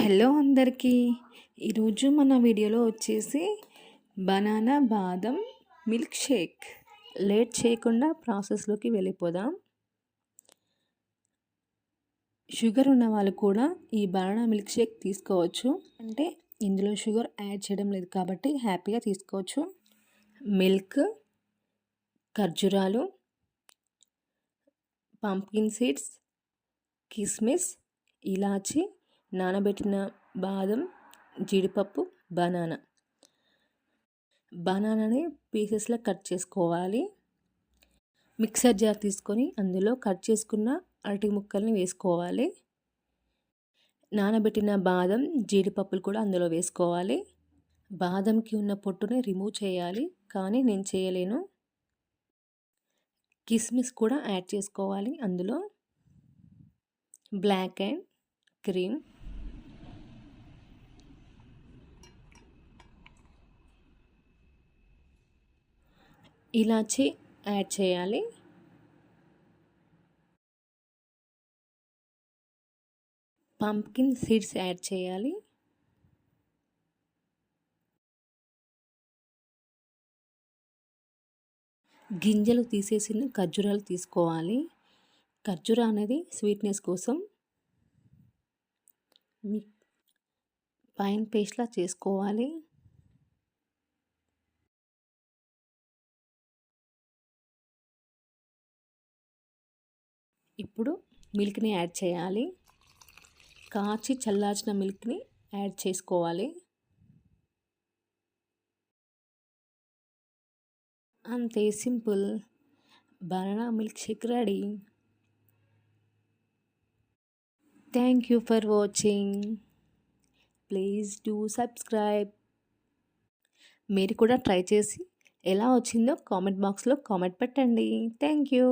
Hello అందరికీ. ఈరోజు మన వీడియోలో వచ్చేసి బనానా బాదం మిల్క్ షేక్. లేట్ చేయకుండా ప్రాసెస్లోకి వెళ్ళిపోదాం. షుగర్ ఉన్న వాళ్ళు కూడా ఈ బనానా మిల్క్ షేక్ తీసుకోవచ్చు. అంటే ఇందులో షుగర్ యాడ్ చేయడం లేదు కాబట్టి హ్యాపీగా తీసుకోవచ్చు. మిల్క్, ఖర్జూరాలు, పంప్కిన్ సీడ్స్, కిస్మిస్, ఇలాచి, నానబెట్టిన బాదం, జీడిపప్పు, బనానాని పీసెస్లో కట్ చేసుకోవాలి. మిక్సర్ జార్ తీసుకొని అందులో కట్ చేసుకున్న అరటి ముక్కల్ని వేసుకోవాలి. నానబెట్టిన బాదం, జీడిపప్పులు కూడా అందులో వేసుకోవాలి. బాదంకి ఉన్న పొట్టుని రిమూవ్ చేయాలి, కానీ నేను చేయలేను. కిస్మిస్ కూడా యాడ్ చేసుకోవాలి. అందులో బ్లాక్ అండ్ క్రీమ్, ఇలాచి యాడ్ చేయాలి. పంప్కిన్ సీడ్స్ యాడ్ చేయాలి. గింజలు తీసేసిన ఖర్జూరాలు తీసుకోవాలి. ఖర్జూర అనేది స్వీట్నెస్ కోసం ఫైన్ పేస్ట్లా చేసుకోవాలి. ఇప్పుడు మిల్క్ని యాడ్ చేయాలి. కాచి చల్లార్చిన మిల్క్ని యాడ్ చేసుకోవాలి. అంతే, simple. Banana milk shake ready. Thank you for watching. Please do subscribe. మీరు కూడా ట్రై చేసి ఎలా వచ్చిందో కామెంట్ బాక్స్లో కామెంట్ పెట్టండి. Thank you.